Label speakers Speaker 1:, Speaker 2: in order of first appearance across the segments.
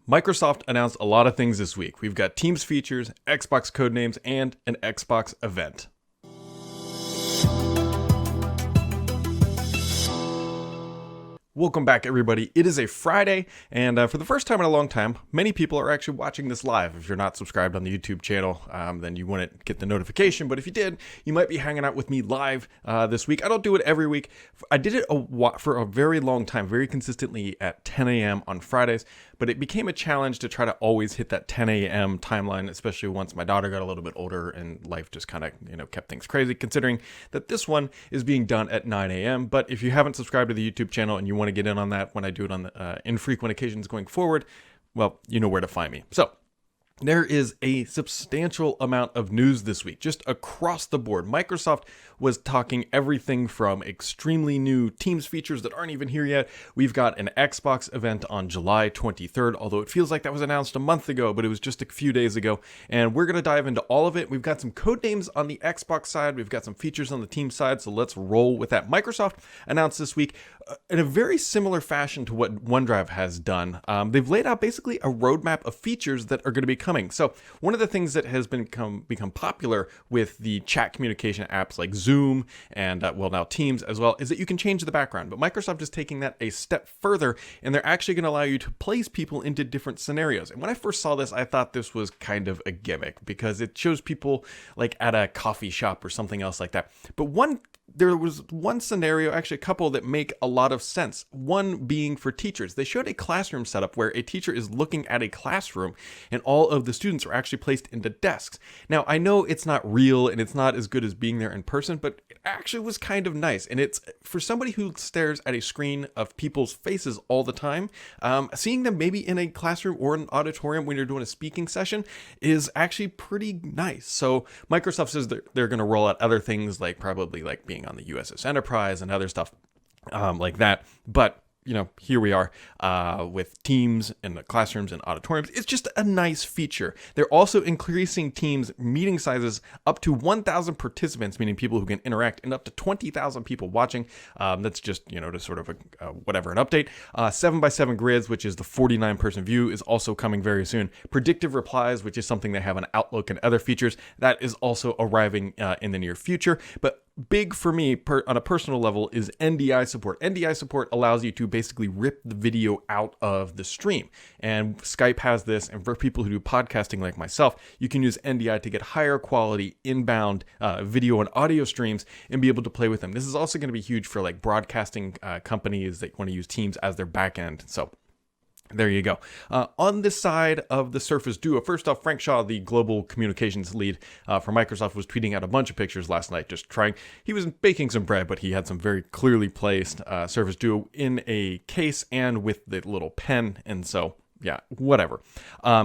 Speaker 1: Microsoft announced a lot of things this week. We've got Teams features, Xbox Codenames, and an Xbox event. Welcome back, everybody. It is a Friday, and for the first time in a long time, many people are actually watching this live. If you're not subscribed on the YouTube channel, then you wouldn't get the notification, but if you did, you might be hanging out with me live this week. I don't do it every week. I did it for a very long time, very consistently at 10 a.m. on Fridays, but it became a challenge to try to always hit that 10 a.m. timeline, especially once my daughter got a little bit older and life just kind of, kept things crazy, considering that this one is being done at 9 a.m. But if you haven't subscribed to the YouTube channel and you want to get in on that when I do it on the infrequent occasions going forward, well, you know where to find me. So there is a substantial amount of news this week, just across the board. Microsoft was talking everything from extremely new Teams features that aren't even here yet. We've got an Xbox event on July 23rd, although it feels like that was announced a month ago, but it was just a few days ago. And we're going to dive into all of it. We've got some Codenames on the Xbox side. We've got some features on the Teams side, so let's roll with that. Microsoft announced this week in a very similar fashion to what OneDrive has done. They've laid out basically a roadmap of features that are going to be coming. So one of the things that has become popular with the chat communication apps like Zoom and now Teams as well is that you can change the background. But Microsoft is taking that a step further, and they're actually going to allow you to place people into different scenarios. And when I first saw this, I thought this was kind of a gimmick because it shows people like at a coffee shop or something else like that. But there was one scenario, actually a couple, that make a lot of sense. One being for teachers. They showed a classroom setup where a teacher is looking at a classroom and all of the students are actually placed into desks. Now, I know it's not real and it's not as good as being there in person, but it actually was kind of nice. And it's for somebody who stares at a screen of people's faces all the time, seeing them maybe in a classroom or an auditorium when you're doing a speaking session is actually pretty nice. So Microsoft says they're going to roll out other things like probably like being on the USS Enterprise and other stuff like that. But here we are with Teams in the classrooms and auditoriums. It's just a nice feature. They're also increasing Teams meeting sizes up to 1,000 participants, meaning people who can interact, and up to 20,000 people watching. That's just, to sort of an update. 7x7 grids, which is the 49-person view, is also coming very soon. Predictive replies, which is something they have on Outlook and other features, that is also arriving in the near future. But big for me on a personal level is NDI support. NDI support allows you to basically rip the video out of the stream. And Skype has this, and for people who do podcasting like myself, you can use NDI to get higher quality inbound video and audio streams and be able to play with them. This is also going to be huge for like broadcasting companies that want to use Teams as their backend. So there you go. On this side of the Surface Duo, first off, Frank Shaw, the global communications lead for Microsoft, was tweeting out a bunch of pictures last night, just trying. He was baking some bread, but he had some very clearly placed Surface Duo in a case and with the little pen, and so yeah, whatever.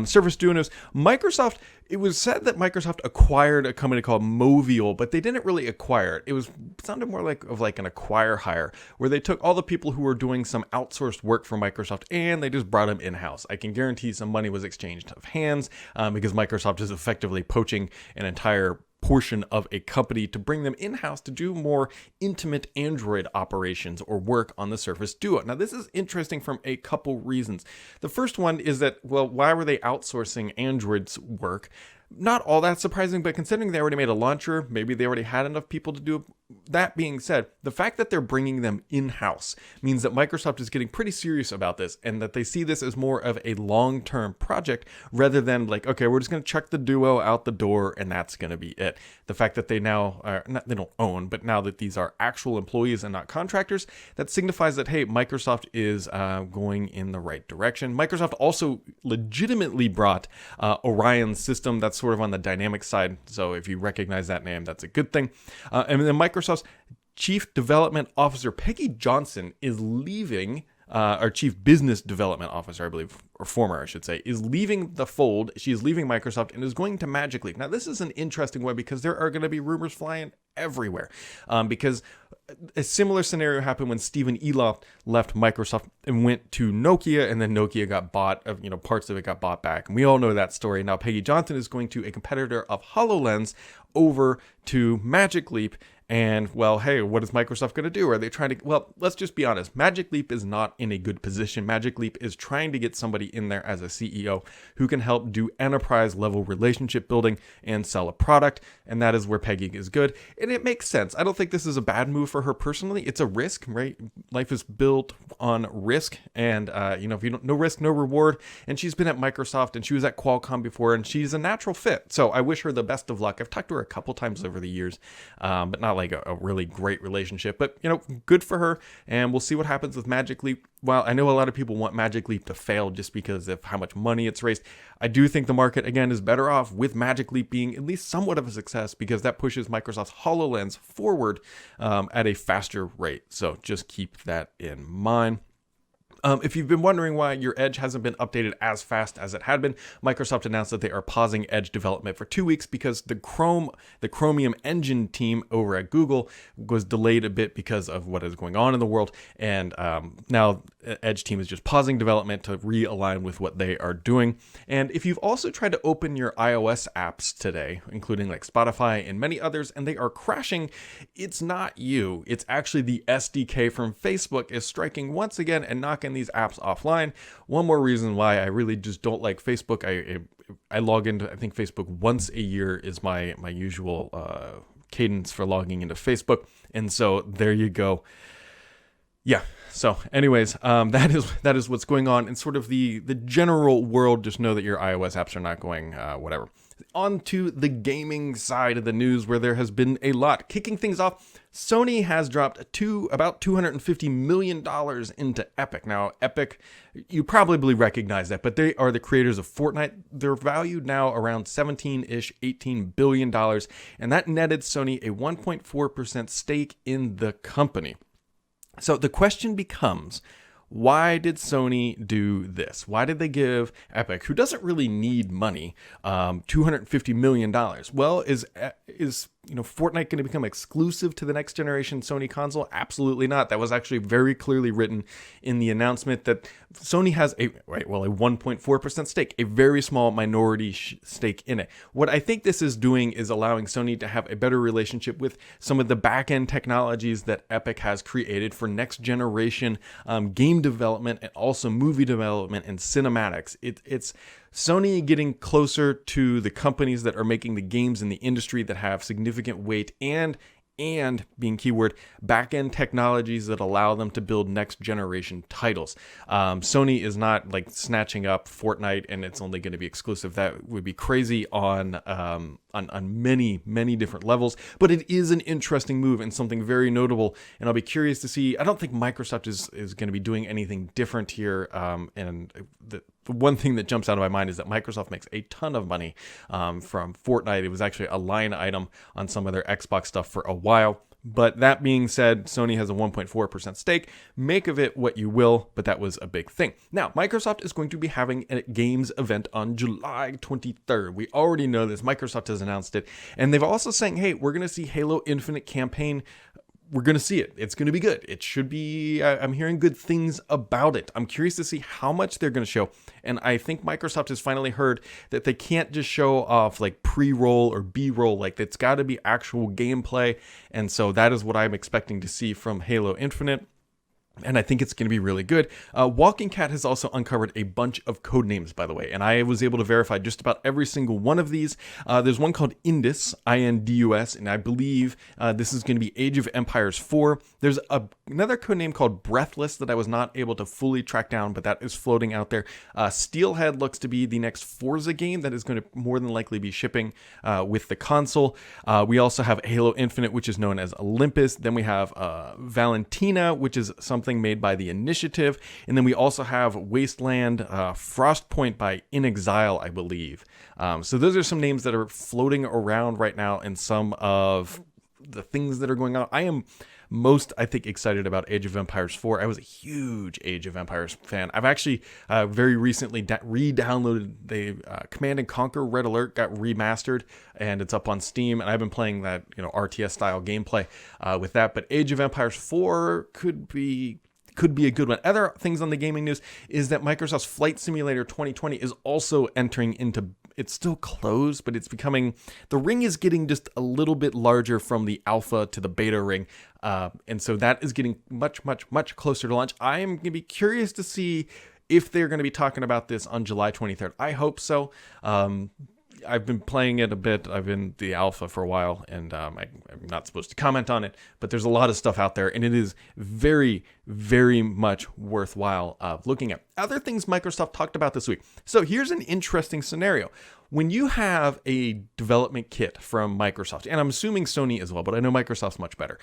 Speaker 1: Surface Duo news. Microsoft, it was said that Microsoft acquired a company called Movial, but they didn't really acquire it. It sounded more like an acquire hire, where they took all the people who were doing some outsourced work for Microsoft and they just brought them in-house. I can guarantee some money was exchanged of hands because Microsoft is effectively poaching an entire portion of a company to bring them in-house to do more intimate Android operations or work on the Surface Duo. Now, this is interesting from a couple reasons. The first one is that, well, why were they outsourcing Android's work? Not all that surprising, but considering they already made a launcher, maybe they already had enough people to do it. That being said, the fact that they're bringing them in-house means that Microsoft is getting pretty serious about this and that they see this as more of a long-term project rather than like, okay, we're just going to chuck the Duo out the door and that's going to be it. The fact that they now are, they don't own, but now that these are actual employees and not contractors, that signifies that, hey, Microsoft is going in the right direction. Microsoft also legitimately brought Orion's system. That's sort of on the dynamic side. So if you recognize that name, that's a good thing. And then Microsoft's Chief Development Officer, Peggy Johnson, is leaving, our Chief Business Development Officer, I believe, or former, I should say, is leaving the fold. She is leaving Microsoft and is going to Magic Leap. Now, this is an interesting one because there are going to be rumors flying everywhere because a similar scenario happened when Stephen Eloff left Microsoft and went to Nokia, and then Nokia got bought, parts of it got bought back. And we all know that story. Now, Peggy Johnson is going to a competitor of HoloLens over to Magic Leap, And, well, hey, what is Microsoft going to do? Are they trying to, well, let's just be honest. Magic Leap is not in a good position. Magic Leap is trying to get somebody in there as a CEO who can help do enterprise level relationship building and sell a product. And that is where Peggy is good. And it makes sense. I don't think this is a bad move for her personally. It's a risk, right? Life is built on risk. And, if you don't, no risk, no reward. And she's been at Microsoft and she was at Qualcomm before, and she's a natural fit. So I wish her the best of luck. I've talked to her a couple times over the years, but not like a really great relationship. But, good for her. And we'll see what happens with Magic Leap. Well, I know a lot of people want Magic Leap to fail just because of how much money it's raised. I do think the market, again, is better off with Magic Leap being at least somewhat of a success, because that pushes Microsoft's HoloLens forward at a faster rate. So just keep that in mind. If you've been wondering why your Edge hasn't been updated as fast as it had been, Microsoft announced that they are pausing Edge development for 2 weeks because the Chromium engine team over at Google was delayed a bit because of what is going on in the world. And now Edge team is just pausing development to realign with what they are doing. And if you've also tried to open your iOS apps today, including like Spotify and many others, and they are crashing, it's not you. It's actually the SDK from Facebook is striking once again and knocking these apps offline. One more reason why I really just don't like Facebook. I log into, I think Facebook once a year is my usual cadence for logging into Facebook. And so there you go. Yeah. So anyways, that is what's going on in sort of the general world. Just know that your iOS apps are not going whatever. On to the gaming side of the news, where there has been a lot. Kicking things off, Sony has dropped about $250 million into Epic. Now, Epic, you probably recognize that, but they are the creators of Fortnite. They're valued now around $18 billion, and that netted Sony a 1.4% stake in the company. So the question becomes, why did Sony do this? Why did they give Epic, who doesn't really need money, $250 million? Well, is Fortnite going to become exclusive to the next generation Sony console? Absolutely not. That was actually very clearly written in the announcement that Sony has a 1.4% stake, a very small minority stake in it. What I think this is doing is allowing Sony to have a better relationship with some of the back-end technologies that Epic has created for next generation game development and also movie development and cinematics. It's Sony getting closer to the companies that are making the games in the industry that have significant weight and being keyword, back-end technologies that allow them to build next-generation titles. Sony is not like snatching up Fortnite and it's only going to be exclusive. That would be crazy on many different levels. But it is an interesting move and something very notable. And I'll be curious to see. I don't think Microsoft is going to be doing anything different here. And the one thing that jumps out of my mind is that Microsoft makes a ton of money from Fortnite. It was actually a line item on some of their Xbox stuff for a while. But that being said, Sony has a 1.4% stake. Make of it what you will, but that was a big thing. Now, Microsoft is going to be having a games event on July 23rd. We already know this. Microsoft has announced it. And they've also saying, hey, we're going to see Halo Infinite campaign. We're going to see it. It's going to be good. It should be, I'm hearing good things about it. I'm curious to see how much they're going to show. And I think Microsoft has finally heard that they can't just show off like pre-roll or B-roll. Like it's got to be actual gameplay. And so that is what I'm expecting to see from Halo Infinite. And I think it's going to be really good. Walking Cat has also uncovered a bunch of Codenames, by the way, and I was able to verify just about every single one of these. There's one called Indus, Indus, and I believe this is going to be Age of Empires 4. There's another codename called Breathless that I was not able to fully track down, but that is floating out there. Steelhead looks to be the next Forza game that is going to more than likely be shipping with the console. We also have Halo Infinite, which is known as Olympus. Then we have Valentina, which is something made by the Initiative, and then we also have Wasteland, Frostpoint by In Exile, I believe. So those are some names that are floating around right now in some of the things that are going on. I am most, I think, excited about Age of Empires 4. I was a huge Age of Empires fan. I've actually very recently re-downloaded the Command & Conquer Red Alert, got remastered, and it's up on Steam, and I've been playing that RTS-style gameplay with that. But Age of Empires 4 could be a good one. Other things on the gaming news is that Microsoft's Flight Simulator 2020 is also entering into it's still closed, but it's becoming, the ring is getting just a little bit larger from the alpha to the beta ring. And so that is getting much, much, much closer to launch. I am going to be curious to see if they're going to be talking about this on July 23rd. I hope so. I've been playing it a bit. I've been the alpha for a while, and I'm not supposed to comment on it, but there's a lot of stuff out there, and it is very, very much worthwhile looking at. Other things Microsoft talked about this week. So here's an interesting scenario. When you have a development kit from Microsoft, and I'm assuming Sony as well, but I know Microsoft's much better,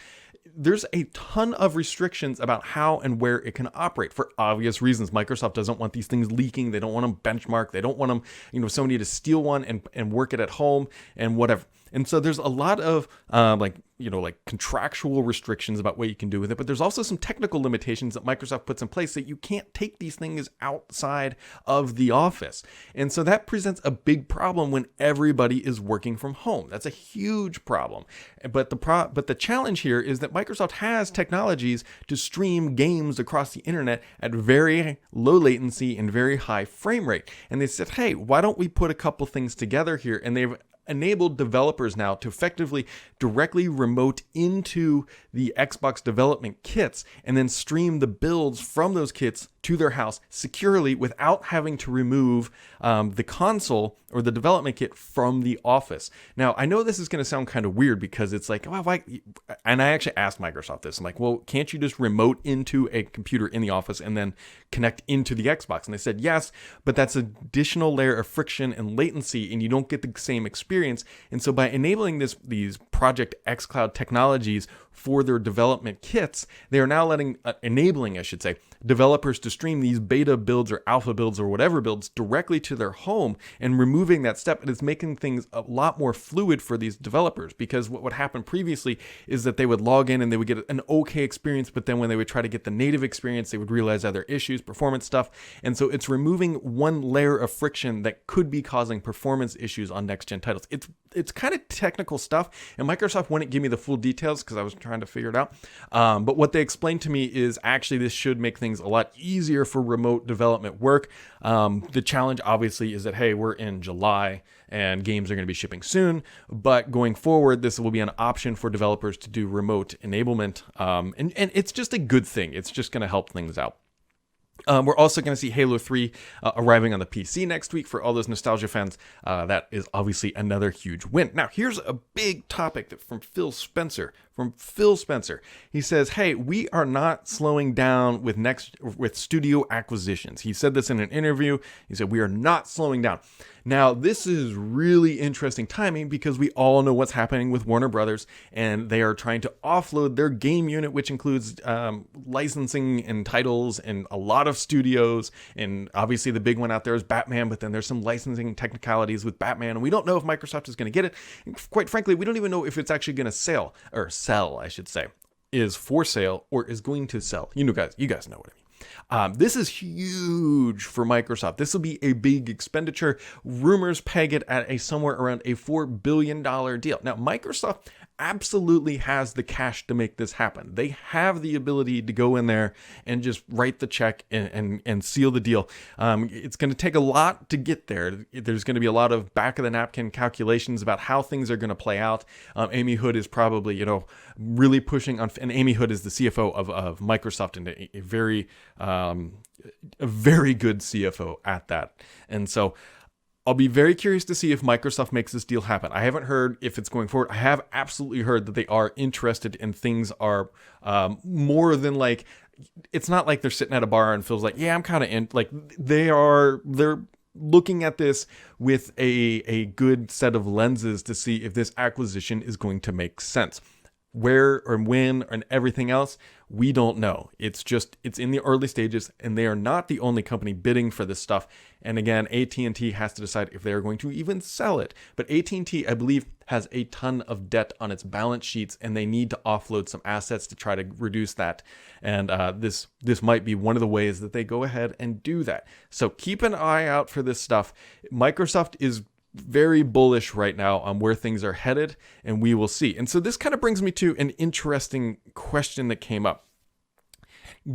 Speaker 1: there's a ton of restrictions about how and where it can operate for obvious reasons. Microsoft doesn't want these things leaking. They don't want them benchmarked. They don't want them, Sony to steal one and work it at home and whatever. And so there's a lot of like contractual restrictions about what you can do with it, but there's also some technical limitations that Microsoft puts in place that you can't take these things outside of the office. And so that presents a big problem when everybody is working from home. That's a huge problem. But the challenge here is that Microsoft has technologies to stream games across the internet at very low latency and very high frame rate. And they said, hey, why don't we put a couple things together here? And they've enabled developers now to effectively directly remote into the Xbox development kits and then stream the builds from those kits to their house securely without having to remove the console or the development kit from the office. Now, I know this is going to sound kind of weird because it's like, well, why? And I actually asked Microsoft this. I'm like, well, can't you just remote into a computer in the office and then connect into the Xbox? And they said, yes, but that's an additional layer of friction and latency, and you don't get the same experience. And so by enabling these Project xCloud technologies for their development kits, they are now enabling, developers to stream these beta builds or alpha builds or whatever builds directly to their home and removing that step. And it's making things a lot more fluid for these developers, because what would happen previously is that they would log in and they would get an okay experience, but then when they would try to get the native experience, they would realize other issues, performance stuff. And so it's removing one layer of friction that could be causing performance issues on next-gen titles. It's kind of technical stuff, and Microsoft wouldn't give me the full details because I was trying to figure it out. But what they explained to me is actually this should make things a lot easier for remote development work. The challenge obviously is that, hey, we're in July and games are going to be shipping soon, but going forward, this will be an option for developers to do remote enablement. And it's just a good thing. It's just going to help things out. We're also going to see Halo 3 arriving on the PC next week for all those nostalgia fans. That is obviously another huge win. Now, here's a big topic from Phil Spencer. He says, hey, we are not slowing down with studio acquisitions. He said this in an interview. He said, we are not slowing down. Now, this is really interesting timing because we all know what's happening with Warner Brothers, and they are trying to offload their game unit, which includes licensing and titles and a lot of studios. And obviously the big one out there is Batman, but then there's some licensing technicalities with Batman, and we don't know if Microsoft is going to get it. And quite frankly, we don't even know if it's actually going to sell, is for sale or is going to sell. You guys know what I mean. This is huge for Microsoft. This will be a big expenditure. Rumors peg it at somewhere around a $4 billion deal. Now, Microsoft absolutely has the cash to make this happen. They have the ability to go in there and just write the check and seal the deal. It's going to take a lot to get there. There's going to be a lot of back of the napkin calculations about how things are going to play out. Amy Hood is probably, really pushing on, and Amy Hood is the CFO of Microsoft, and a very good CFO at that. And so I'll be very curious to see if Microsoft makes this deal happen. I haven't heard if it's going forward. I have absolutely heard that they are interested, and things are more than like, it's not like they're sitting at a bar and feels like, yeah, I'm kind of in. Like they're looking at this with a good set of lenses to see if this acquisition is going to make sense. Where or when and everything else, we don't know. It's in the early stages, and they are not the only company bidding for this stuff. And again, AT&T has to decide if they're going to even sell it. But AT&T, I believe, has a ton of debt on its balance sheets, and they need to offload some assets to try to reduce that. And this might be one of the ways that they go ahead and do that. So keep an eye out for this stuff. Microsoft is very bullish right now on where things are headed, and we will see. And so this kind of brings me to an interesting question that came up.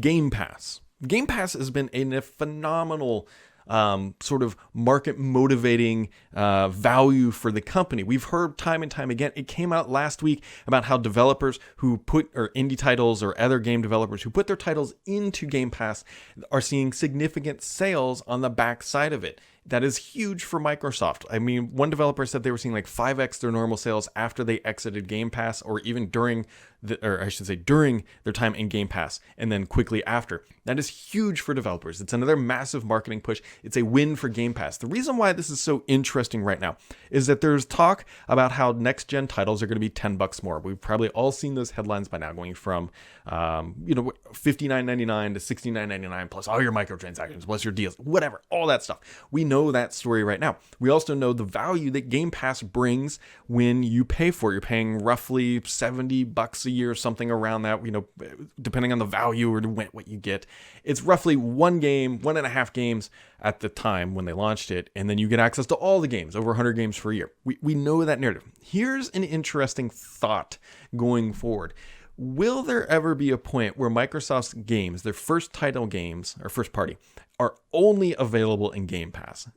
Speaker 1: Game Pass. Game Pass has been a phenomenal sort of market motivating value for the company. We've heard time and time again, it came out last week about how developers who or indie titles or other game developers who put their titles into Game Pass are seeing significant sales on the back side of it. That is huge for Microsoft. I mean, one developer said they were seeing like 5x their normal sales after they exited Game Pass, or even during their time in Game Pass, and then quickly after. That is huge for developers. It's another massive marketing push. It's a win for Game Pass. The reason why this is so interesting right now is that there's talk about how next-gen titles are going to be $10 more. We've probably all seen those headlines by now, going from $59.99 to $69.99 plus all your microtransactions, plus your deals, whatever, all that stuff. We know that story right now. We also know the value that Game Pass brings when you pay for it. You're paying roughly $70 a year, something around that, depending on the value or what you get. It's roughly 1.5 games at the time when they launched it, and then you get access to all the games, over 100 games for a year. We know that narrative. Here's an interesting thought going forward. Will there ever be a point where Microsoft's games, their first title games, or first party, are only available in Game Pass?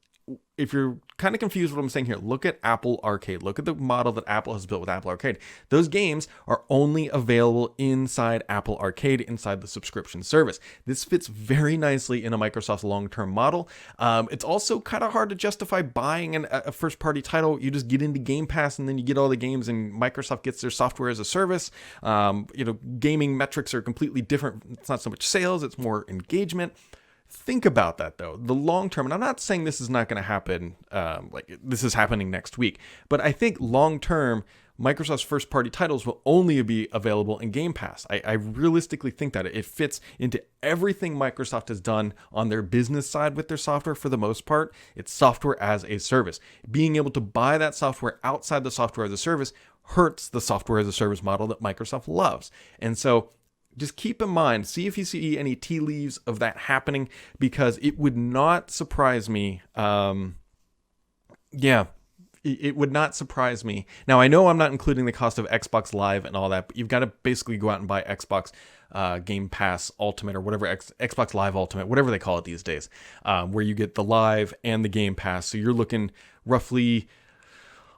Speaker 1: If you're kind of confused what I'm saying here, look at Apple Arcade. Look at the model that Apple has built with Apple Arcade. Those games are only available inside Apple Arcade, inside the subscription service. This fits very nicely in a Microsoft's long-term model. It's also kind of hard to justify buying a first-party title. You just get into Game Pass and then you get all the games, and Microsoft gets their software as a service. Gaming metrics are completely different. It's not so much sales, it's more engagement. Think about that, though, the long term. And I'm not saying this is not going to happen, like this is happening next week. But I think long term, Microsoft's first party titles will only be available in Game Pass. I realistically think that it fits into everything Microsoft has done on their business side with their software for the most part. It's software as a service. Being able to buy that software outside the software as a service hurts the software as a service model that Microsoft loves. And so just keep in mind, see if you see any tea leaves of that happening, because it would not surprise me. It would not surprise me. Now, I know I'm not including the cost of Xbox Live and all that, but you've got to basically go out and buy Xbox Game Pass Ultimate or whatever, Xbox Live Ultimate, whatever they call it these days, where you get the Live and the Game Pass. So you're looking roughly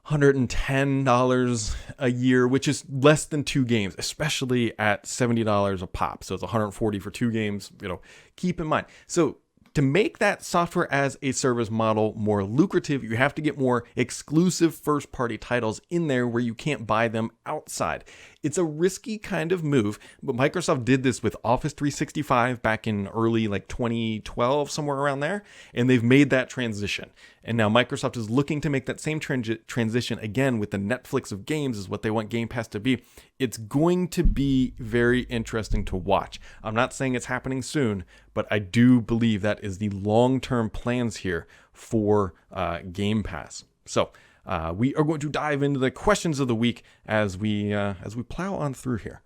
Speaker 1: $110 a year, which is less than 2 games, especially at $70 a pop. So it's $140 for 2 games, keep in mind. So to make that software as a service model more lucrative, you have to get more exclusive first party titles in there where you can't buy them outside. It's a risky kind of move, but Microsoft did this with Office 365 back in early 2012, somewhere around there, and they've made that transition. And now Microsoft is looking to make that same transition again with the Netflix of games, is what they want Game Pass to be. It's going to be very interesting to watch. I'm not saying it's happening soon, but I do believe that is the long-term plans here for Game Pass. So we are going to dive into the questions of the week as we plow on through here.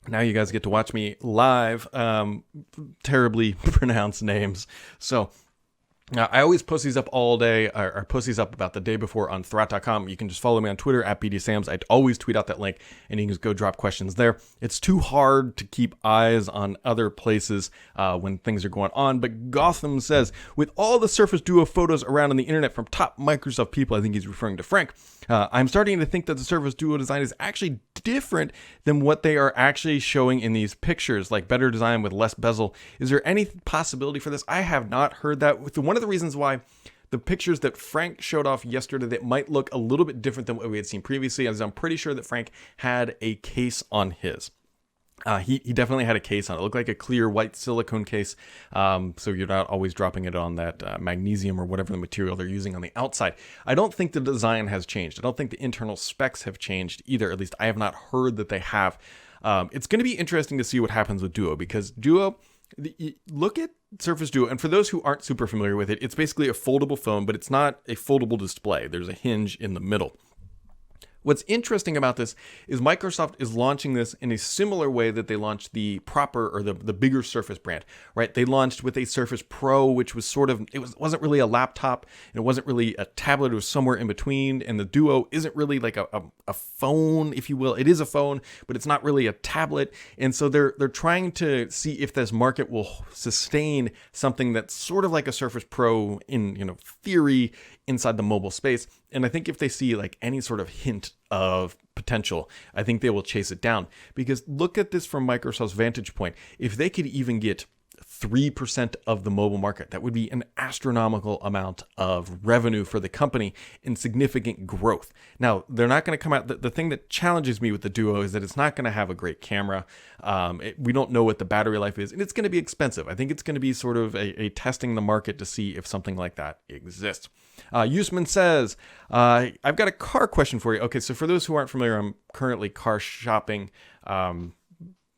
Speaker 1: Now you guys get to watch me live, terribly pronounced names. So I always post these up all day, or post these up about the day before on Thrat.com. You can just follow me on Twitter at BDSams. I always tweet out that link, and you can just go drop questions there. It's too hard to keep eyes on other places when things are going on. But Gotham says, with all the Surface Duo photos around on the internet from top Microsoft people, I think he's referring to Frank, I'm starting to think that the Surface Duo design is actually different than what they are actually showing in these pictures, like better design with less bezel. Is there any possibility for this? I have not heard that. One of the reasons why the pictures that Frank showed off yesterday that might look a little bit different than what we had seen previously, as I'm pretty sure that Frank had a case on his. He definitely had a case on it. It looked like a clear white silicone case, so you're not always dropping it on that magnesium or whatever the material they're using on the outside. I don't think the design has changed. I don't think the internal specs have changed either. At least I have not heard that they have. It's going to be interesting to see what happens with Duo, because Duo, look at Surface Duo, and for those who aren't super familiar with it, it's basically a foldable phone, but it's not a foldable display. There's a hinge in the middle. What's interesting about this is Microsoft is launching this in a similar way that they launched the proper or the bigger Surface brand, right? They launched with a Surface Pro, which was sort of, wasn't really a laptop, and it wasn't really a tablet, it was somewhere in between. And the Duo isn't really like a phone, if you will. It is a phone, but it's not really a tablet. And so they're trying to see if this market will sustain something that's sort of like a Surface Pro in, theory inside the mobile space. And I think if they see like any sort of hint of potential, I think they will chase it down. Because look at this from Microsoft's vantage point. If they could even get 3% of the mobile market, that would be an astronomical amount of revenue for the company and significant growth. Now, they're not going to come out. The thing that challenges me with the Duo is that it's not going to have a great camera. We don't know what the battery life is, and it's going to be expensive. I think it's going to be sort of a testing the market to see if something like that exists. Usman says, I've got a car question for you. Okay, so for those who aren't familiar, I'm currently car shopping.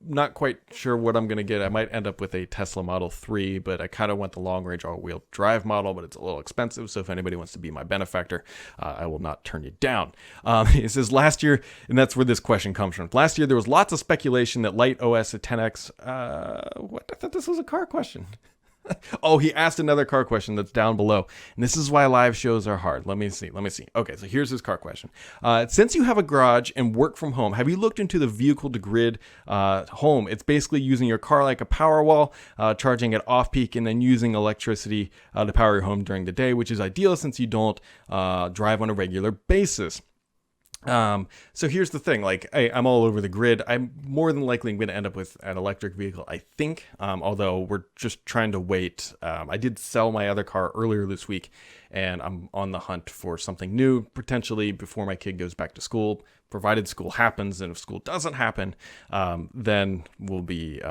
Speaker 1: Not quite sure what I'm going to get. I might end up with a Tesla Model 3, but I kind of want the long-range all-wheel drive model, but it's a little expensive. So if anybody wants to be my benefactor, I will not turn you down. It says last year, and that's where this question comes from. Last year, there was lots of speculation that Light OS at 10X. What? I thought this was a car question. Oh, he asked another car question that's down below. And this is why live shows are hard. Let me see. Okay, so here's his car question. Since you have a garage and work from home, have you looked into the vehicle to grid home? It's basically using your car like a power wall, charging at off peak, and then using electricity to power your home during the day, which is ideal since you don't drive on a regular basis. So here's the thing, like I'm all over the grid. I'm more than likely going to end up with an electric vehicle, I think, although we're just trying to wait. I did sell my other car earlier this week, and I'm on the hunt for something new, potentially before my kid goes back to school, provided school happens. And if school doesn't happen, then we'll be,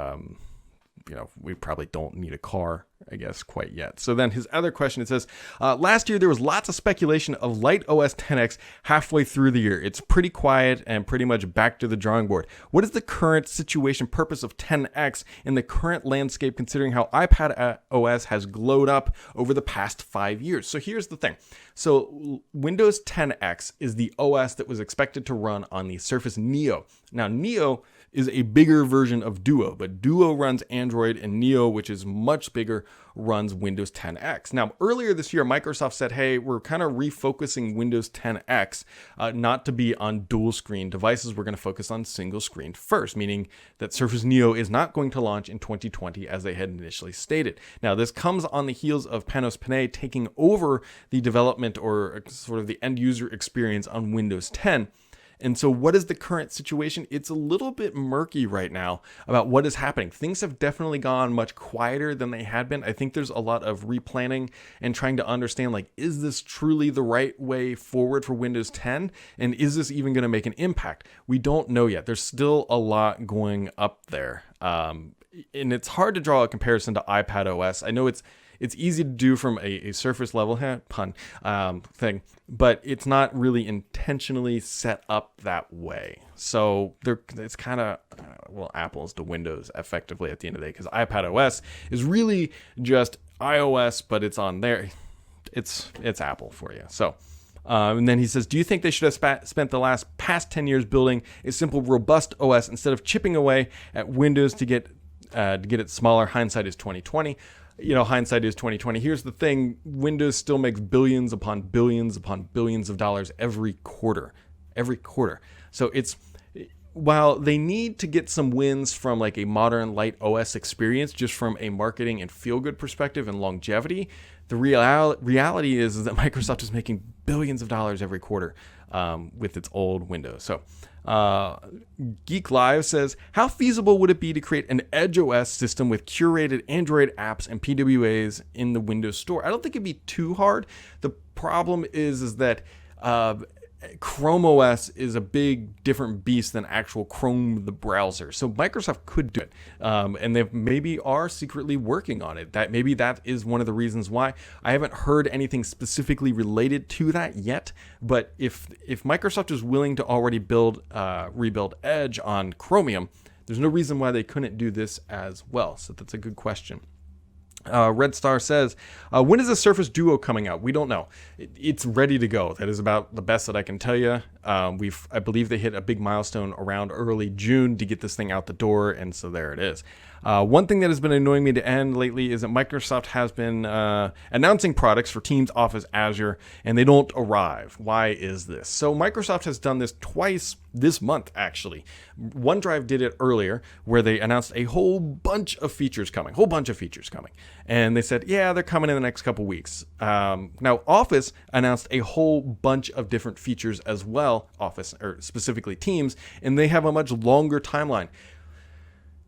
Speaker 1: we probably don't need a car, I guess, quite yet. So then his other question, it says, last year there was lots of speculation of Light OS 10X halfway through the year. It's pretty quiet and pretty much back to the drawing board. What is the current situation purpose of 10X in the current landscape, considering how iPad OS has glowed up over the past 5 years? So here's the thing. So Windows 10X is the OS that was expected to run on the Surface Neo. Now, Neo is a bigger version of Duo, but Duo runs Android and Neo, which is much bigger, runs Windows 10X. Now, earlier this year, Microsoft said, hey, we're kind of refocusing Windows 10X not to be on dual screen devices. We're going to focus on single screen first, meaning that Surface Neo is not going to launch in 2020 as they had initially stated. Now, this comes on the heels of Panos Panay taking over the development or sort of the end user experience on Windows 10. And so what is the current situation? It's a little bit murky right now about what is happening. Things have definitely gone much quieter than they had been. I think there's a lot of replanning and trying to understand, like, is this truly the right way forward for Windows 10? And is this even going to make an impact? We don't know yet. There's still a lot going up there. And it's hard to draw a comparison to iPad OS. I know it's easy to do from a surface level thing, but it's not really intentionally set up that way. So it's kind of, apples to Windows effectively at the end of the day, because iPad OS is really just iOS, but it's on there. It's Apple for you. So, and then he says, do you think they should have spent the past 10 years building a simple, robust OS instead of chipping away at Windows to get it smaller? Hindsight is 2020. Hindsight is 2020. Here's the thing. Windows still makes billions upon billions upon billions of dollars every quarter. So while they need to get some wins from like a modern Light OS experience, just from a marketing and feel-good perspective and longevity, the reality is that Microsoft is making billions of dollars every quarter with its old Windows. So Geek Live says, how feasible would it be to create an Edge OS system with curated Android apps and PWAs in the Windows Store? I don't think it'd be too hard. The problem is that Chrome OS is a big different beast than actual Chrome, the browser. So Microsoft could do it. And they maybe are secretly working on it. Maybe that is one of the reasons why. I haven't heard anything specifically related to that yet. But if Microsoft is willing to already rebuild Edge on Chromium, there's no reason why they couldn't do this as well. So that's a good question. Red Star says, when is the Surface Duo coming out? We don't know. It's ready to go. That is about the best that I can tell you. I believe they hit a big milestone around early June to get this thing out the door, and so there it is. One thing that has been annoying me to end lately is that Microsoft has been announcing products for Teams, Office, Azure, and they don't arrive. Why is this? So Microsoft has done this twice this month, actually. OneDrive did it earlier, where they announced a whole bunch of features coming. And they said, yeah, they're coming in the next couple weeks. Now, Office announced a whole bunch of different features as well, Office, or specifically Teams, and they have a much longer timeline.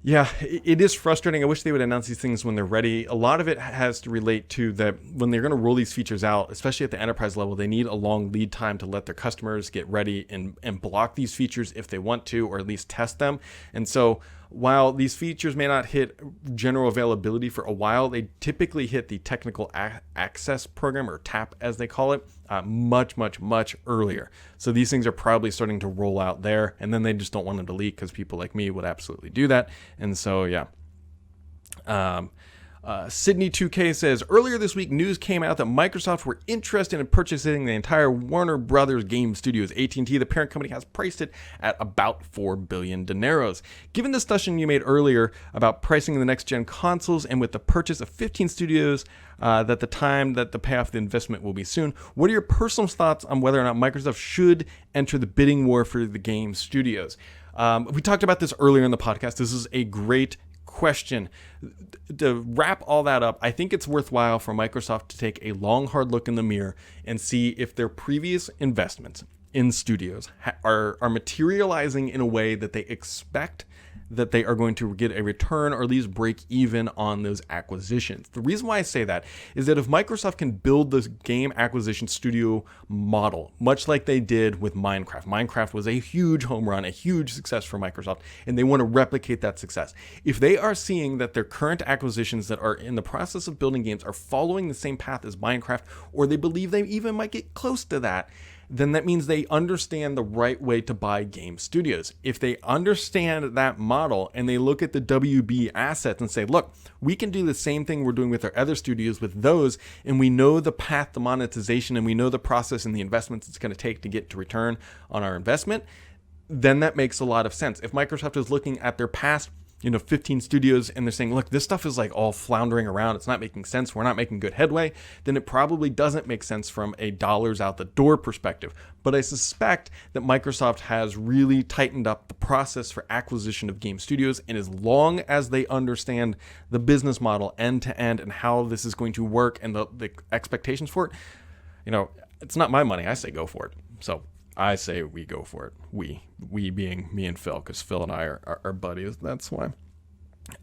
Speaker 1: Yeah, it is frustrating. I wish they would announce these things when they're ready. A lot of it has to relate to that when they're going to roll these features out, especially at the enterprise level, they need a long lead time to let their customers get ready and block these features if they want to, or at least test them. And so while these features may not hit general availability for a while, they typically hit the technical access program, or TAP as they call it, much earlier. So these things are probably starting to roll out there, and then they just don't want them to leak because people like me would absolutely do that. And so, yeah. Sydney 2K says, earlier this week, news came out that Microsoft were interested in purchasing the entire Warner Brothers game studios. AT&T, the parent company, has priced it at about 4 billion dineros. Given the discussion you made earlier about pricing the next-gen consoles, and with the purchase of 15 studios, that the time that the payoff of the investment will be soon, what are your personal thoughts on whether or not Microsoft should enter the bidding war for the game studios? We talked about this earlier in the podcast. This is a great question. To wrap all that up, I think it's worthwhile for Microsoft to take a long, hard look in the mirror and see if their previous investments in studios are materializing in a way that they expect that they are going to get a return, or at least break even on those acquisitions. The reason why I say that is that if Microsoft can build this game acquisition studio model, much like they did with Minecraft was a huge home run, a huge success for Microsoft, and they want to replicate that success. If they are seeing that their current acquisitions that are in the process of building games are following the same path as Minecraft, or they believe they even might get close to that, then that means they understand the right way to buy game studios. If they understand that model and they look at the WB assets and say, look, we can do the same thing we're doing with our other studios with those, and we know the path to monetization, and we know the process and the investments it's going to take to get to return on our investment, then that makes a lot of sense. If Microsoft is looking at their past 15 studios and they're saying, look, this stuff is like all floundering around, it's not making sense, we're not making good headway, then it probably doesn't make sense from a dollars out the door perspective. But I suspect that Microsoft has really tightened up the process for acquisition of game studios, and as long as they understand the business model end to end and how this is going to work and the expectations for it, it's not my money. I say go for it. So I say we go for it. We being me and Phil, because Phil and I are buddies. That's why.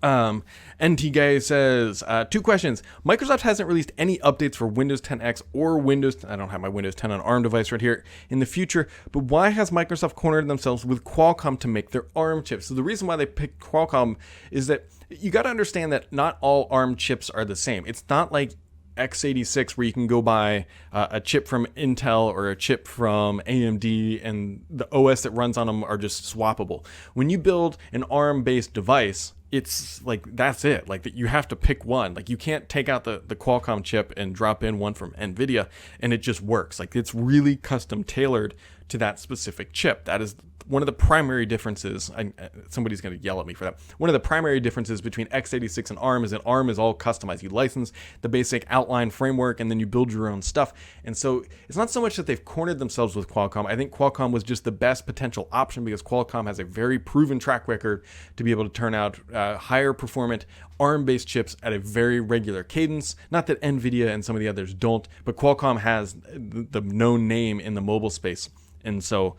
Speaker 1: NT Guy says, 2 questions. Microsoft hasn't released any updates for Windows 10X or Windows, I don't have my Windows 10 on ARM device right here, in the future, but why has Microsoft cornered themselves with Qualcomm to make their ARM chips? So the reason why they picked Qualcomm is that you got to understand that not all ARM chips are the same. It's not like x86 where you can go buy a chip from Intel or a chip from AMD and the OS that runs on them are just swappable. When you build an ARM based device, it's like, that's it. Like, that you have to pick one. Like, you can't take out the Qualcomm chip and drop in one from NVIDIA and it just works. Like, it's really custom tailored to that specific chip. That is one of the primary differences. Somebody's going to yell at me for that. One of the primary differences between x86 and ARM is that ARM is all customized. You license the basic outline framework and then you build your own stuff. And so it's not so much that they've cornered themselves with Qualcomm. I think Qualcomm was just the best potential option because Qualcomm has a very proven track record to be able to turn out higher performant ARM-based chips at a very regular cadence. Not that NVIDIA and some of the others don't, but Qualcomm has the known name in the mobile space. And so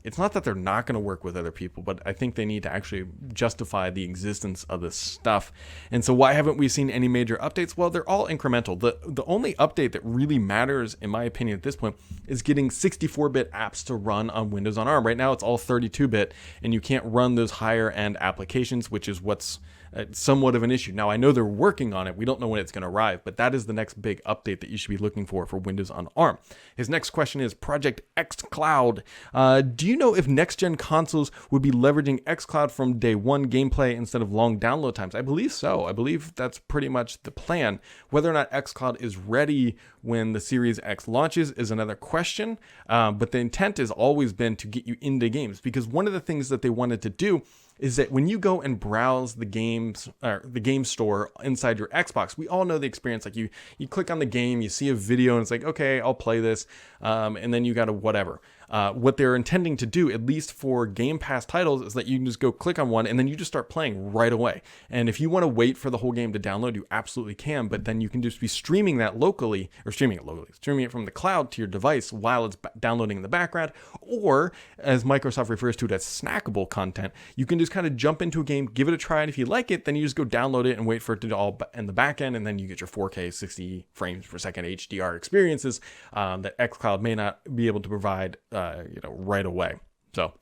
Speaker 1: it's not that they're not going to work with other people, but I think they need to actually justify the existence of this stuff. And so why haven't we seen any major updates? Well, they're all incremental. The only update that really matters, in my opinion, at this point, is getting 64-bit apps to run on Windows on ARM. Right now, it's all 32-bit, and you can't run those higher-end applications, which is what's somewhat of an issue. Now, I know they're working on it. We don't know when it's going to arrive, but that is the next big update that you should be looking for Windows on ARM. His next question is Project xCloud. Do you know if next-gen consoles would be leveraging xCloud from day one gameplay instead of long download times? I believe so. I believe that's pretty much the plan. Whether or not xCloud is ready when the Series X launches is another question, but the intent has always been to get you into games, because one of the things that they wanted to do is that when you go and browse the games, or the game store inside your Xbox, we all know the experience. Like you click on the game, you see a video, and it's like, okay, I'll play this, and then you got to whatever. What they're intending to do, at least for Game Pass titles, is that you can just go click on one and then you just start playing right away. And if you want to wait for the whole game to download, you absolutely can, but then you can just be streaming that locally, or streaming it from the cloud to your device while it's downloading in the background. Or, as Microsoft refers to it as snackable content, you can just kind of jump into a game, give it a try, and if you like it, then you just go download it and wait for it to all in the back end, and then you get your 4K 60 frames per second HDR experiences that xCloud may not be able to provide right away. So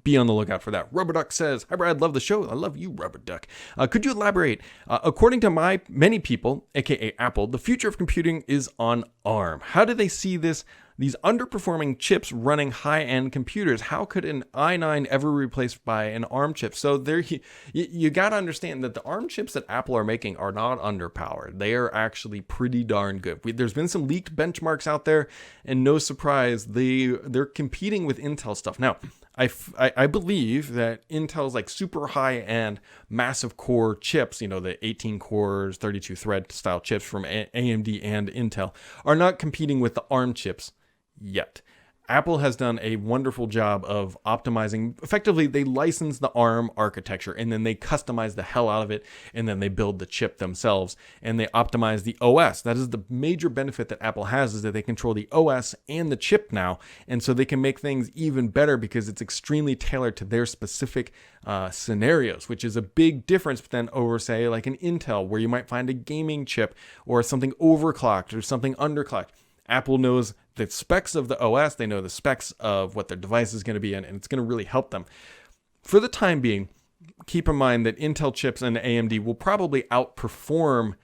Speaker 1: be on the lookout for that. Rubber Duck says, "Hi Brad, love the show. I love you, Rubber Duck. Could you elaborate? According to many people, aka Apple, the future of computing is on ARM. How do they see these underperforming chips running high-end computers? How could an i9 ever be replaced by an ARM chip?" So there, you got to understand that the ARM chips that Apple are making are not underpowered. They are actually pretty darn good. There's been some leaked benchmarks out there, and no surprise, they're competing with Intel stuff. Now, I believe that Intel's like super high-end, massive core chips, the 18 cores, 32 thread style chips from AMD and Intel, are not competing with the ARM chips yet. Apple has done a wonderful job of optimizing. Effectively, they license the ARM architecture and then they customize the hell out of it, and then they build the chip themselves and they optimize the OS. That is the major benefit that Apple has, is that they control the OS and the chip now, and so they can make things even better because it's extremely tailored to their specific scenarios, which is a big difference than over, say, like an Intel, where you might find a gaming chip or something overclocked or something underclocked. Apple knows the specs of the OS, they know the specs of what their device is going to be in, and it's going to really help them. For the time being, keep in mind that Intel chips and AMD will probably outperform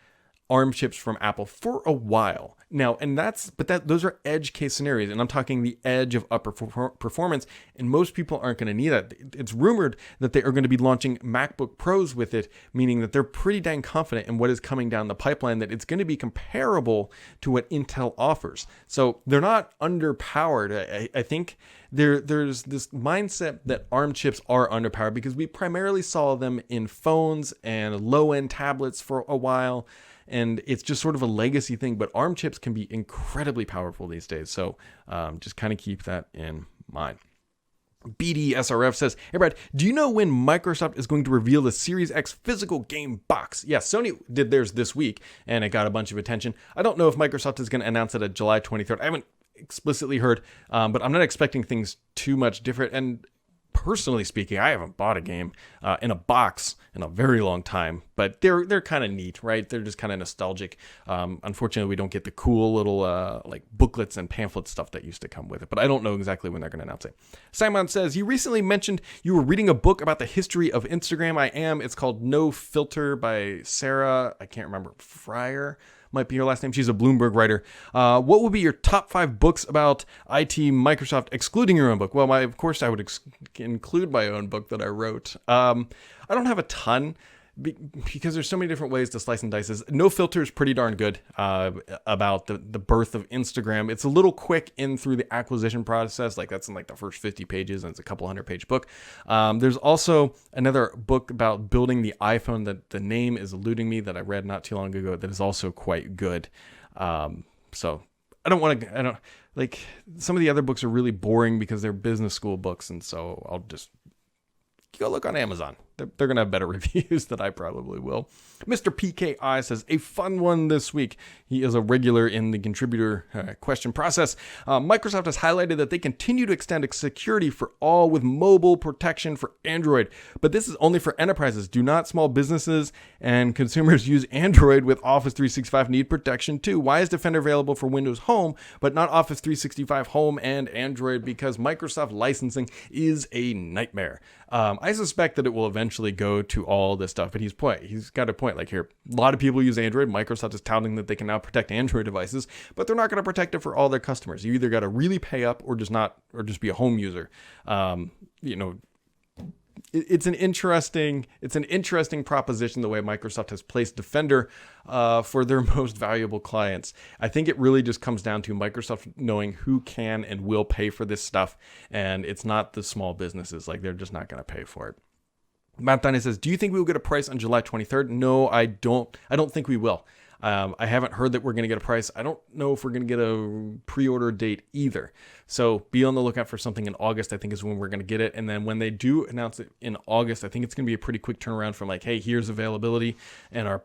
Speaker 1: ARM chips from Apple for a while. Now, those are edge case scenarios, and I'm talking the edge of upper performance, and most people aren't going to need that. It's rumored that they are going to be launching MacBook Pros with it, meaning that they're pretty dang confident in what is coming down the pipeline, that it's going to be comparable to what Intel offers. So they're not underpowered. I think there's this mindset that ARM chips are underpowered because we primarily saw them in phones and low-end tablets for a while, and it's just sort of a legacy thing, but ARM chips can be incredibly powerful these days. So just kind of keep that in mind. BDSRF says, "Hey Brad, do you know when Microsoft is going to reveal the Series X physical game box?" Yeah, Sony did theirs this week, and it got a bunch of attention. I don't know if Microsoft is going to announce it at July 23rd. I haven't explicitly heard, but I'm not expecting things too much different. And personally speaking, I haven't bought a game in a box in a very long time, but they're kind of neat, right? They're just kind of nostalgic. Unfortunately, we don't get the cool little like booklets and pamphlet stuff that used to come with it, but I don't know exactly when they're going to announce it. Simon says, "You recently mentioned you were reading a book about the history of Instagram." I am. It's called No Filter by Sarah, I can't remember, Fryer might be her last name. She's a Bloomberg writer. What would be your top 5 books about IT, Microsoft, excluding your own book? Well, of course, I would include my own book that I wrote. I don't have a ton because there's so many different ways to slice and dice. No Filter is pretty darn good about the birth of Instagram. It's a little quick in through the acquisition process. Like that's in like the first 50 pages, and it's a couple 100-page book. There's also another book about building the iPhone that the name is eluding me, that I read not too long ago, that is also quite good. So I don't like, some of the other books are really boring because they're business school books, and so I'll just go look on Amazon. They're going to have better reviews than I probably will. Mr. PKI says, "A fun one this week." He is a regular in the contributor question process. "Microsoft has highlighted that they continue to extend security for all with mobile protection for Android, but this is only for enterprises. Do not small businesses and consumers use Android with Office 365 need protection too? Why is Defender available for Windows Home, but not Office 365 Home and Android? Because Microsoft licensing is a nightmare." I suspect that it will eventually eventually go to all this stuff. But he's got a point. Like here, a lot of people use Android. Microsoft is touting that they can now protect Android devices, but they're not going to protect it for all their customers. You either got to really pay up or just be a home user. It's an interesting proposition the way Microsoft has placed Defender for their most valuable clients. I think it really just comes down to Microsoft knowing who can and will pay for this stuff, and it's not the small businesses. Like, they're just not going to pay for it. Matt Diney says, do you think we will get a price on July 23rd? No, I don't think we will. I haven't heard that we're going to get a price. I don't know if we're going to get a pre-order date either. So be on the lookout for something in August, I think, is when we're going to get it. And then when they do announce it in August, I think it's going to be a pretty quick turnaround from like, hey, here's availability and our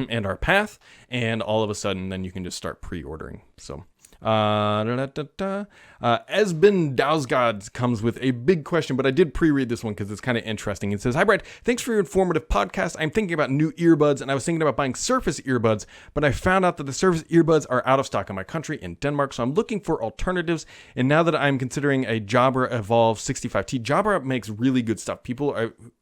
Speaker 1: and our path. And all of a sudden, then you can just start pre-ordering. So Esben Dausgod comes with a big question, but I did pre-read this one because it's kind of interesting. It says, hi Brad, thanks for your informative podcast. I'm thinking about new earbuds, and I was thinking about buying Surface earbuds, but I found out that the Surface earbuds are out of stock in my country, in Denmark, so I'm looking for alternatives. And now that I'm considering a Jabra Evolve 65T, Jabra makes really good stuff.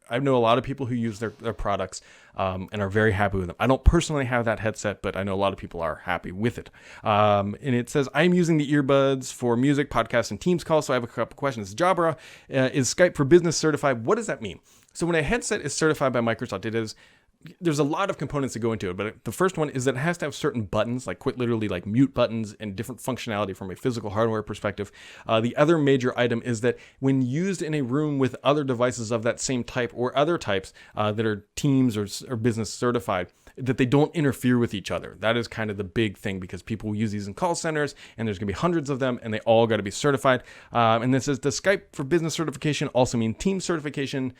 Speaker 1: I know a lot of people who use their products and are very happy with them. I don't personally have that headset, but I know a lot of people are happy with it. And it says, I'm using the earbuds for music, podcasts, and Teams calls, so I have a couple questions. Jabra, is Skype for Business certified? What does that mean? So when a headset is certified by Microsoft, there's a lot of components that go into it, but the first one is that it has to have certain buttons, like quite literally like mute buttons and different functionality from a physical hardware perspective. The other major item is that when used in a room with other devices of that same type or other types that are Teams or Business certified, that they don't interfere with each other. That is kind of the big thing, because people use these in call centers and there's going to be hundreds of them and they all got to be certified. And this is, does Skype for Business certification also mean Teams certification?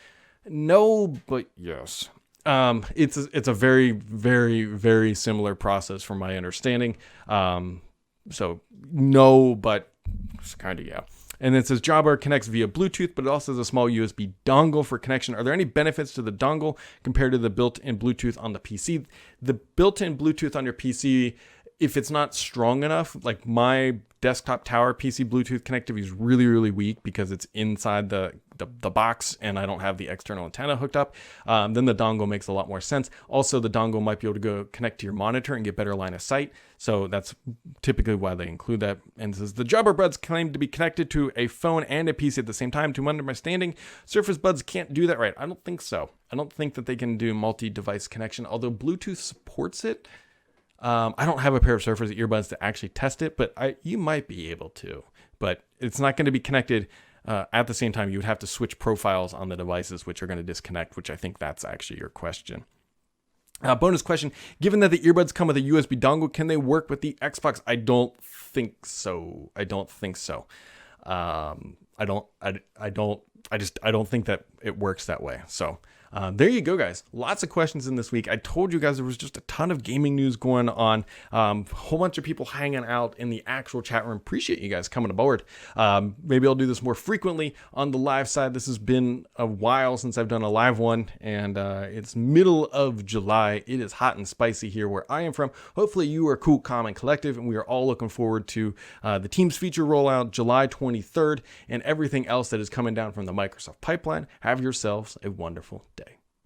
Speaker 1: No, but yes. It's a very, very, very similar process from my understanding. So no, but it's kind of, yeah. And it says Jabra connects via Bluetooth, but it also has a small USB dongle for connection. Are there any benefits to the dongle compared to the built-in Bluetooth on the PC? The built-in Bluetooth on your PC, if it's not strong enough, like my desktop tower PC Bluetooth connectivity is really, really weak because it's inside the box and I don't have the external antenna hooked up, then the dongle makes a lot more sense. Also, the dongle might be able to go connect to your monitor and get better line of sight. So that's typically why they include that. And it says, the Jabra buds claim to be connected to a phone and a PC at the same time. To my understanding, Surface buds can't do that, right? I don't think so. I don't think that they can do multi-device connection, although Bluetooth supports it. I don't have a pair of Surface earbuds to actually test it, but you might be able to. But it's not going to be connected at the same time. You would have to switch profiles on the devices, which are going to disconnect, which I think that's actually your question. Bonus question, given that the earbuds come with a USB dongle, can they work with the Xbox? I don't think so. I don't think that it works that way. So there you go, guys. Lots of questions in this week. I told you guys there was just a ton of gaming news going on. A whole bunch of people hanging out in the actual chat room. Appreciate you guys coming aboard. Maybe I'll do this more frequently on the live side. This has been a while since I've done a live one, and it's middle of July. It is hot and spicy here where I am from. Hopefully you are cool, calm, and collective, and we are all looking forward to the Teams feature rollout July 23rd and everything else that is coming down from the Microsoft pipeline. Have yourselves a wonderful day.